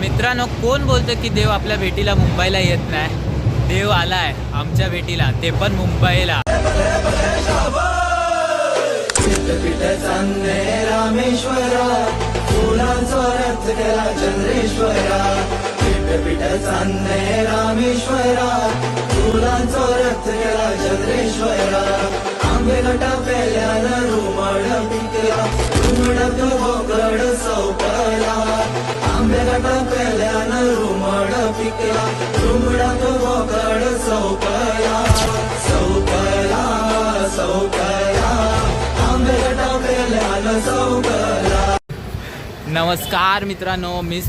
मित्रांनो, कोण बोलतं की देव आपल्या भेटीला मुंबईला येत नाही? देव आलाय आमच्या भेटीला, ते पण मुंबईला. रामेश्वरा फुलांचा रथ केला चंद्रेश्वरा. पीठ चांदणे रामेश्वरा फुलांचा रथ केला चंद्रेश्वरा. आंबे घटा पेल्यानं रुमड पिकला रुमडक बोकड सौकला. आंबे घटा पेल्यानं रुमड पिकला रुमडक बोकड सौकला. सौकला सौकला आंबे घटा पेल्यानं सौकला. नमस्कार मित्रांनो, मीच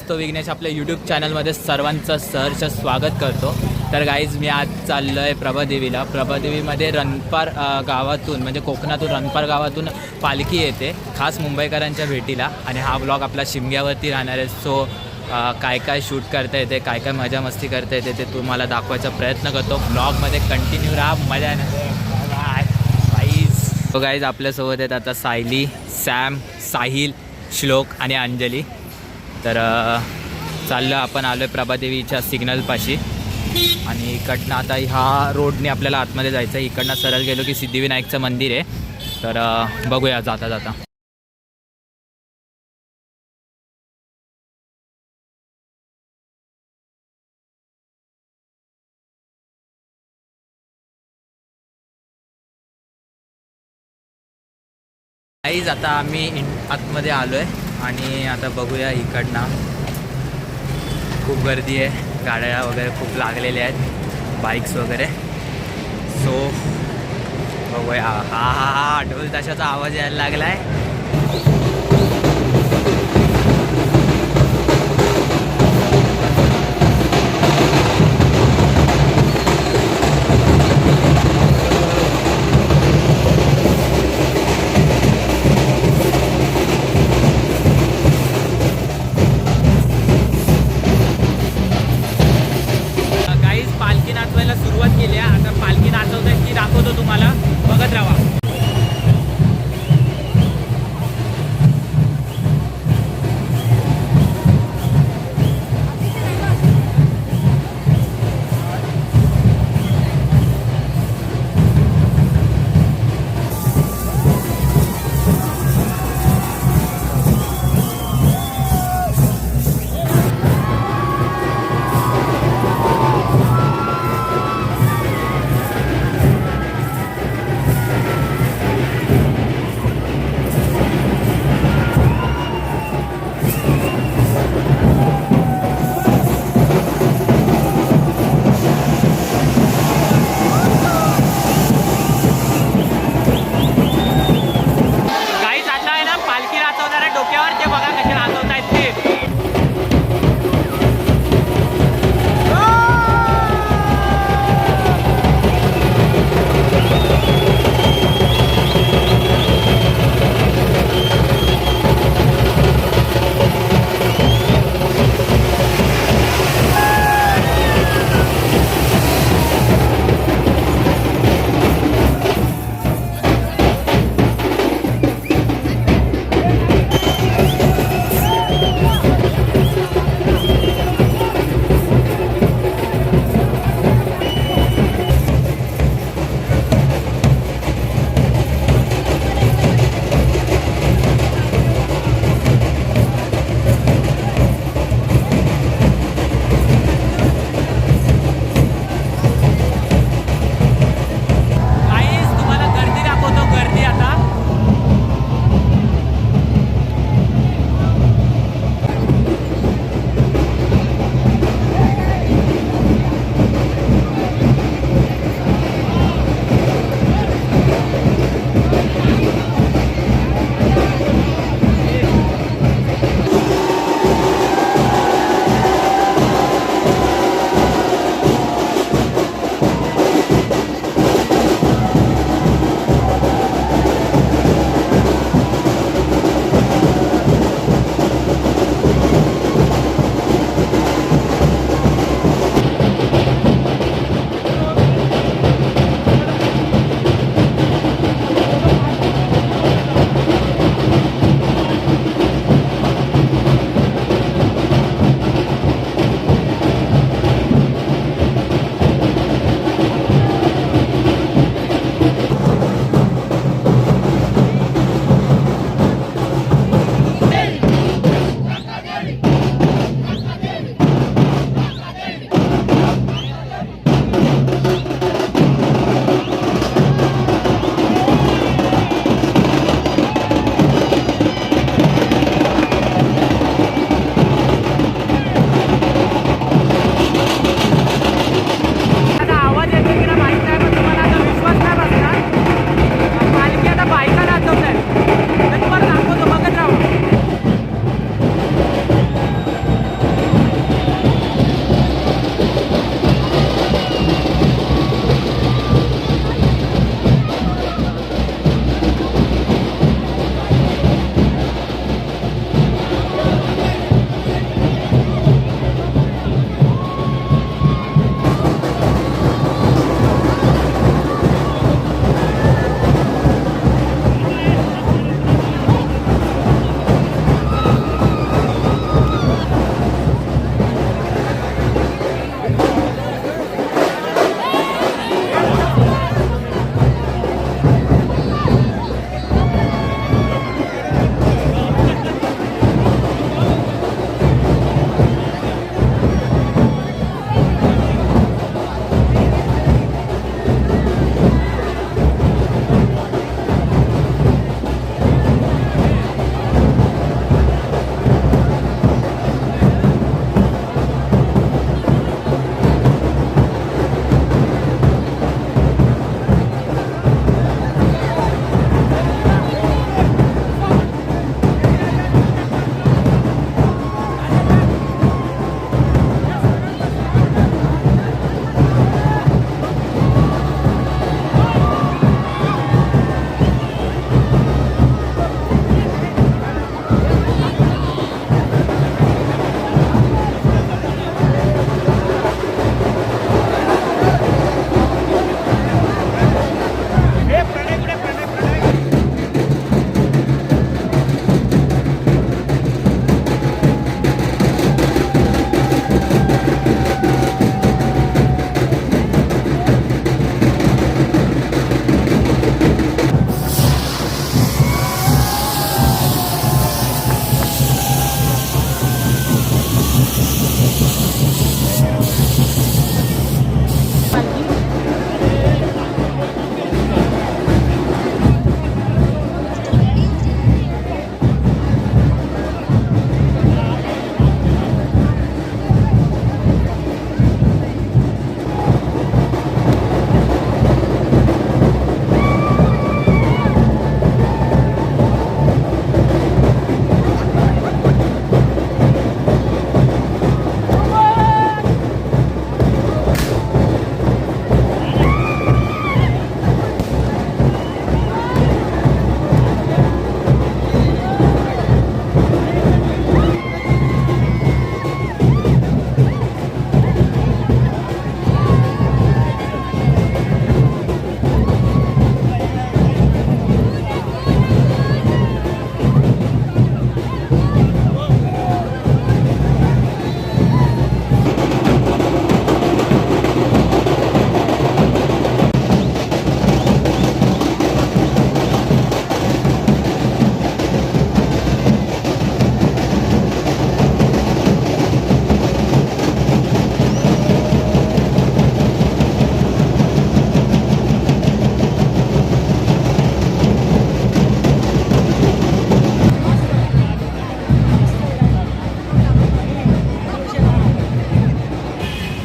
तो विघ्नेश आपल्या यूट्यूब चॅनलमध्ये सर्वांचं सहर्ष स्वागत करतो. तर गाईज, मी आज चाललो आहे प्रभादेवीला. प्रभादेवीमध्ये रणपार गावातून, म्हणजे कोकणातून रणपार गावातून पालखी येते खास मुंबईकरांच्या भेटीला. आणि हा ब्लॉग आपला शिमग्यावरती राहणार आहे. सो काय काय शूट करता येते, काय काय मजा मस्ती करता येते ते तुम्हाला दाखवायचा प्रयत्न करतो. ब्लॉगमध्ये कंटिन्यू राहा, मजा येणार. तो गाईज आपल्यासोबत आहेत आता सायली, सॅम, साहिल, श्लोक आणि अंजली. तर चाललो आपण, आलो आहे प्रभादेवीच्या सिग्नलपाशी. आणि इकडनं आता ह्या रोडने आपल्याला आतमध्ये जायचं आहे. इकडनं सरळ गेलो की सिद्धिविनायकचं मंदिर आहे. तर बघूया जाता जाता. गाईज, आता आम्ही आतमध्ये आलो आहे आणि आता बघूया. इकडनं खूप गर्दी आहे, गाड्या वगैरे खूप लागलेल्या आहेत, बाईक्स वगैरे. सो बघूया. हा हा हा ढोल ताशाचा आवाज यायला लागला आहे. सुरुवात केली आहे. आता पालखी नाचवत की दाखवतो तुम्हाला, बघत राहा.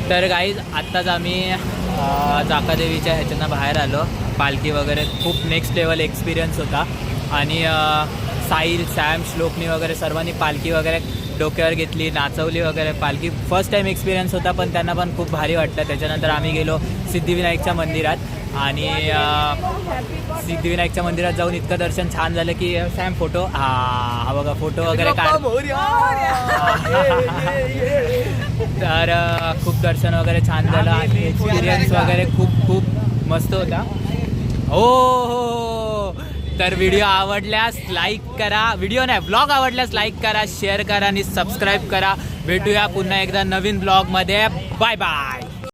तर गाईज आत्ताच आम्ही जाकादेवीच्या ह्याच्यानं बाहेर आलो. पालखी वगैरे खूप नेक्स्ट लेवल एक्सपिरियन्स होता. आणि साहिल, सॅम, श्लोकनी वगैरे सर्वांनी पालखी वगैरे डोक्यावर घेतली, नाचवली वगैरे. पालखी फर्स्ट टाईम एक्सपिरियन्स होता, पण त्यांना पण खूप भारी वाटलं. त्याच्यानंतर आम्ही गेलो सिद्धिविनायकच्या मंदिरात. आणि सिद्धिविनायकच्या मंदिरात जाऊन इतकं दर्शन छान झालं की सॅम फोटो हा बघा फोटो वगैरे काढ. तर खूप दर्शन वगैरे छान झालं आणि एक्सपिरियन्स वगैरे खूप खूप मस्त होता. हो. तर व्हिडिओ आवडल्यास लाईक करा. व्हिडिओ नाही, ब्लॉग आवडल्यास लाईक करा, शेअर करा आणि सबस्क्राईब करा. भेटूया पुन्हा एकदा नवीन ब्लॉगमध्ये. Bye bye.